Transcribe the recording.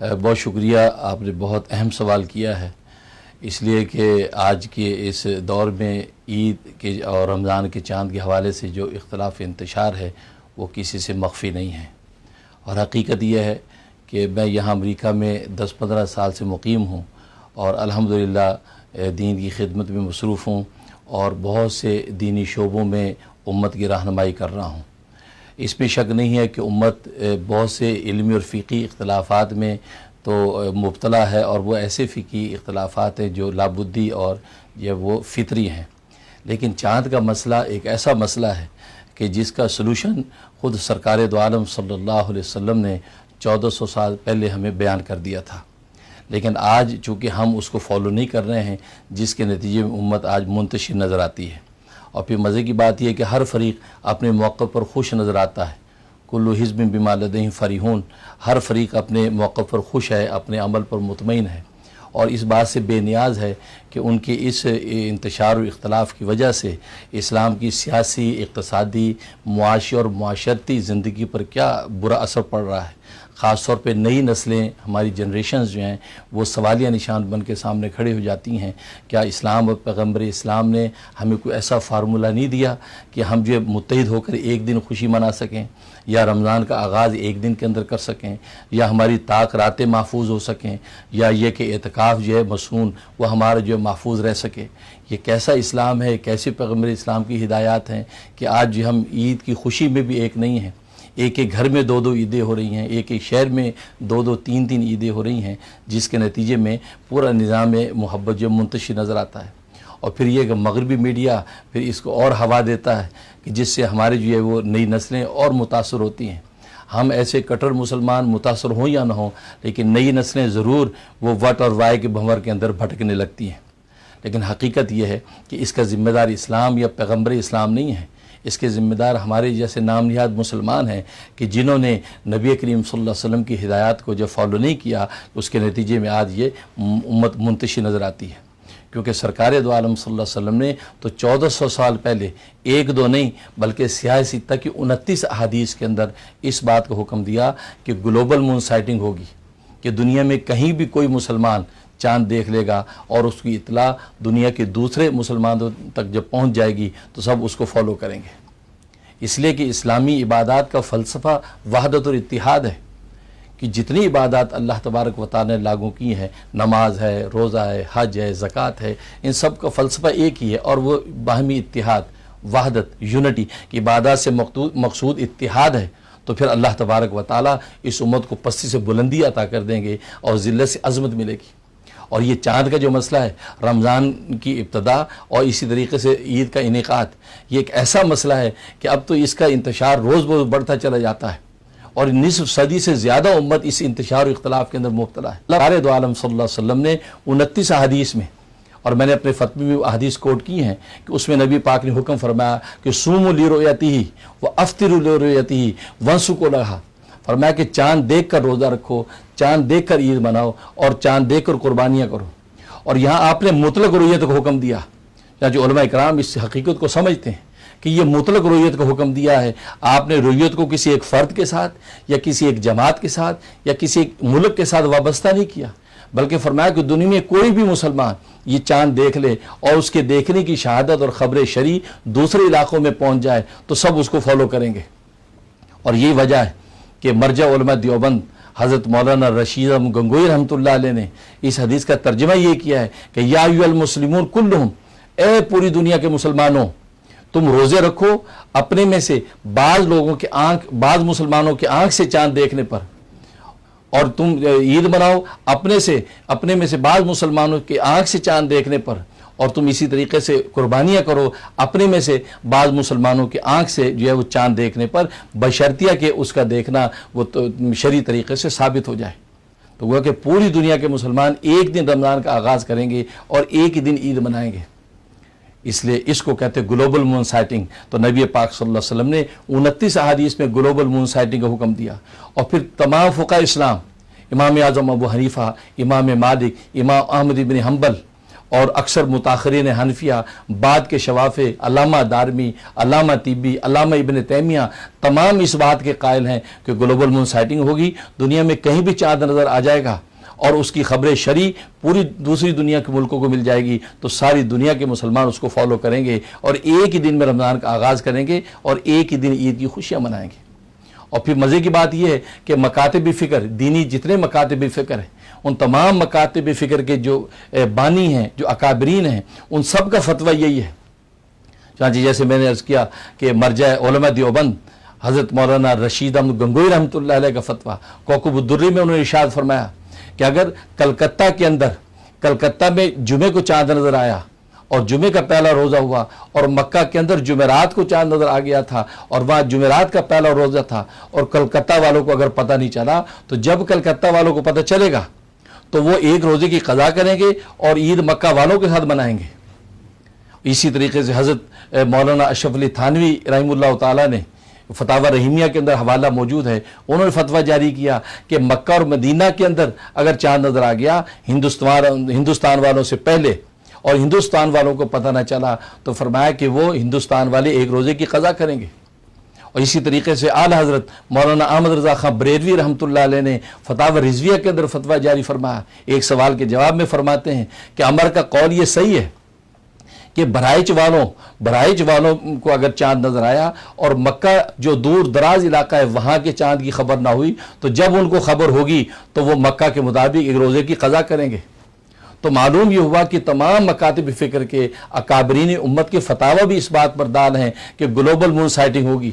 بہت شکریہ، آپ نے بہت اہم سوال کیا ہے، اس لیے کہ آج کے اس دور میں عید کے اور رمضان کے چاند کے حوالے سے جو اختلاف انتشار ہے وہ کسی سے مخفی نہیں ہے، اور حقیقت یہ ہے کہ میں یہاں امریکہ میں 10-15 سال سے مقیم ہوں اور الحمدللہ دین کی خدمت میں مصروف ہوں اور بہت سے دینی شعبوں میں امت کی رہنمائی کر رہا ہوں۔ اس میں شک نہیں ہے کہ امت بہت سے علمی اور فقہی اختلافات میں تو مبتلا ہے، اور وہ ایسے فقہی اختلافات ہیں جو لابدی اور یہ وہ فطری ہیں، لیکن چاند کا مسئلہ ایک ایسا مسئلہ ہے کہ جس کا سلوشن خود سرکار دو عالم صلی اللہ علیہ وسلم نے 1400 سال پہلے ہمیں بیان کر دیا تھا، لیکن آج چونکہ ہم اس کو فالو نہیں کر رہے ہیں، جس کے نتیجے میں امت آج منتشر نظر آتی ہے۔ اور پھر مزے کی بات یہ ہے کہ ہر فریق اپنے موقع پر خوش نظر آتا ہے، کل حزب بما لدیہم فرحون، ہر فریق اپنے موقع پر خوش ہے، اپنے عمل پر مطمئن ہے، اور اس بات سے بے نیاز ہے کہ ان کے اس انتشار و اختلاف کی وجہ سے اسلام کی سیاسی، اقتصادی، معاشی اور معاشرتی زندگی پر کیا برا اثر پڑ رہا ہے۔ خاص طور پہ نئی نسلیں، ہماری جنریشنز جو ہیں وہ سوالیہ نشان بن کے سامنے کھڑے ہو جاتی ہیں، کیا اسلام اور پیغمبر اسلام نے ہمیں کوئی ایسا فارمولہ نہیں دیا کہ ہم جو متحد ہو کر ایک دن خوشی منا سکیں، یا رمضان کا آغاز ایک دن کے اندر کر سکیں، یا ہماری طاق راتیں محفوظ ہو سکیں، یا یہ کہ اعتکاف جو ہے مسنون وہ ہمارا جو ہے محفوظ رہ سکے۔ یہ کیسا اسلام ہے، کیسے پیغمبر اسلام کی ہدایات ہیں کہ آج جو ہم عید کی خوشی میں بھی ایک نہیں ہیں، ایک ایک گھر میں 2 عیدیں ہو رہی ہیں، ایک ایک شہر میں 3 عیدیں ہو رہی ہیں، جس کے نتیجے میں پورا نظام محبت جو منتشر نظر آتا ہے۔ اور پھر یہ کہ مغربی میڈیا پھر اس کو اور ہوا دیتا ہے کہ جس سے ہمارے جو ہے وہ نئی نسلیں اور متاثر ہوتی ہیں۔ ہم ایسے کٹر مسلمان متاثر ہوں یا نہ ہوں، لیکن نئی نسلیں ضرور وہ وٹ اور وائے کے بھنور کے اندر بھٹکنے لگتی ہیں۔ لیکن حقیقت یہ ہے کہ اس کا ذمہ دار اسلام یا پیغمبر اسلام نہیں ہے، اس کے ذمہ دار ہمارے جیسے نام نہاد مسلمان ہیں کہ جنہوں نے نبی کریم صلی اللہ علیہ وسلم کی ہدایات کو جب فالو نہیں کیا، اس کے نتیجے میں آج یہ امت منتشر نظر آتی ہے۔ کیونکہ سرکار دو عالم صلی اللہ علیہ وسلم نے تو 1400 سال پہلے 1-2 نہیں بلکہ سیاسی تک کی 29 احادیث کے اندر اس بات کا حکم دیا کہ گلوبل مون سائٹنگ ہوگی، کہ دنیا میں کہیں بھی کوئی مسلمان چاند دیکھ لے گا، اور اس کی اطلاع دنیا کے دوسرے مسلمانوں تک جب پہنچ جائے گی تو سب اس کو فالو کریں گے۔ اس لیے کہ اسلامی عبادات کا فلسفہ وحدت اور اتحاد ہے، کہ جتنی عبادات اللہ تبارک و تعالی نے لاگو کی ہیں، نماز ہے، روزہ ہے، حج ہے، زکوٰۃ ہے، ان سب کا فلسفہ ایک ہی ہے، اور وہ باہمی اتحاد، وحدت، یونٹی کی عبادات سے مقصود اتحاد ہے۔ تو پھر اللہ تبارک و تعالی اس امت کو پستی سے بلندی عطا کر دیں گے اور ذلت سے عظمت ملے گی۔ اور یہ چاند کا جو مسئلہ ہے، رمضان کی ابتدا اور اسی طریقے سے عید کا انعقاد، یہ ایک ایسا مسئلہ ہے کہ اب تو اس کا انتشار روز بروز بڑھتا چلا جاتا ہے، اور نصف صدی سے زیادہ امت اس انتشار و اختلاف کے اندر مبتلا ہے۔ سرکار دو عالم صلی اللہ علیہ وسلم نے 29 احادیث میں، اور میں نے اپنے فتوے میں احادیث کوٹ کی ہیں کہ اس میں نبی پاک نے حکم فرمایا کہ صوموا لرؤیتہ وافطروا لرؤیتہ وانسکوا لہا، فرمایا کہ چاند دیکھ کر روزہ رکھو، چاند دیکھ کر عید مناؤ، اور چاند دیکھ کر قربانیاں کرو۔ اور یہاں آپ نے مطلق رؤیت کا حکم دیا، جو علماء کرام اس حقیقت کو سمجھتے ہیں کہ یہ مطلق رؤیت کا حکم دیا ہے۔ آپ نے رؤیت کو کسی ایک فرد کے ساتھ یا کسی ایک جماعت کے ساتھ یا کسی ایک ملک کے ساتھ وابستہ نہیں کیا، بلکہ فرمایا کہ دنیا میں کوئی بھی مسلمان یہ چاند دیکھ لے اور اس کے دیکھنے کی شہادت اور خبر شرعی دوسرے علاقوں میں پہنچ جائے تو سب اس کو فالو کریں گے۔ اور یہی وجہ ہے کہ مرجع علماء دیوبند حضرت مولانا رشید احمد گنگوئی رحمۃ اللہ علیہ نے اس حدیث کا ترجمہ یہ کیا ہے کہ یا ایھا المسلمون کلھم، اے پوری دنیا کے مسلمانوں، تم روزے رکھو اپنے میں سے بعض لوگوں کے آنکھ، بعض مسلمانوں کے آنکھ سے چاند دیکھنے پر، اور تم عید مناؤ اپنے میں سے بعض مسلمانوں کے آنکھ سے چاند دیکھنے پر، اور تم اسی طریقے سے قربانیاں کرو اپنے میں سے بعض مسلمانوں کے آنکھ سے جو ہے وہ چاند دیکھنے پر، بشرطیہ کہ اس کا دیکھنا وہ شرعی طریقے سے ثابت ہو جائے۔ تو وہ کہ پوری دنیا کے مسلمان ایک دن رمضان کا آغاز کریں گے اور ایک ہی دن عید منائیں گے، اس لیے اس کو کہتے ہیں گلوبل مون سائٹنگ۔ تو نبی پاک صلی اللہ علیہ وسلم نے 29 احادیث میں گلوبل مون سائٹنگ کا حکم دیا، اور پھر تمام فقہاء اسلام، امام اعظم ابو حنیفہ، امام مالک، امام احمد بن حنبل اور اکثر متاخرین حنفیہ بعد کے شواف علامہ دارمی، علامہ طبی، علامہ ابن تیمیہ تمام اس بات کے قائل ہیں کہ گلوبل مون سائٹنگ ہوگی، دنیا میں کہیں بھی چاند نظر آ جائے گا اور اس کی خبر شرعی پوری دوسری دنیا کے ملکوں کو مل جائے گی تو ساری دنیا کے مسلمان اس کو فالو کریں گے اور ایک ہی دن میں رمضان کا آغاز کریں گے اور ایک ہی دن عید کی خوشیاں منائیں گے۔ اور پھر مزے کی بات یہ ہے کہ مکاتب فکر، دینی جتنے مکاتب فکر ہیں، ان تمام مکاتب فکر کے جو بانی ہیں، جو اکابرین ہیں، ان سب کا فتویٰ یہی ہے۔ چنانچہ جیسے میں نے عرض کیا کہ مرجع علماء دیوبند حضرت مولانا رشید احمد گنگوئی رحمۃ اللہ علیہ کا فتویٰ کوکب الدری میں انہوں نے ارشاد فرمایا کہ اگر کلکتہ میں جمعے کو چاند نظر آیا اور جمعے کا پہلا روزہ ہوا اور مکہ کے اندر جمعرات کو چاند نظر آ گیا تھا اور وہاں جمعرات کا پہلا روزہ تھا اور کلکتہ والوں کو اگر پتہ نہیں چلا تو جب کلکتہ والوں کو پتہ چلے گا تو وہ ایک روزے کی قضا کریں گے اور عید مکہ والوں کے ساتھ منائیں گے۔ اسی طریقے سے حضرت مولانا اشرف علی تھانوی رحمہ اللہ تعالیٰ نے فتاوی رحیمیہ کے اندر حوالہ موجود ہے، انہوں نے فتویٰ جاری کیا کہ مکہ اور مدینہ کے اندر اگر چاند نظر آ گیا ہندوستان والوں سے پہلے اور ہندوستان والوں کو پتہ نہ چلا تو فرمایا کہ وہ ہندوستان والے ایک روزے کی قضا کریں گے۔ اور اسی طریقے سے اعلیٰ حضرت مولانا احمد رضا خان بریلوی رحمۃ اللہ علیہ نے فتاوی رضویہ کے اندر فتویٰ جاری فرمایا، ایک سوال کے جواب میں فرماتے ہیں کہ عمر کا قول یہ صحیح ہے کہ بہرائچ والوں کو اگر چاند نظر آیا اور مکہ جو دور دراز علاقہ ہے وہاں کے چاند کی خبر نہ ہوئی تو جب ان کو خبر ہوگی تو وہ مکہ کے مطابق ایک روزے کی قضا کریں گے۔ تو معلوم یہ ہوا کہ تمام مکاتب فکر کے اکابرین امت کے فتاوی بھی اس بات پر دال ہیں کہ گلوبل مون سائٹنگ ہوگی۔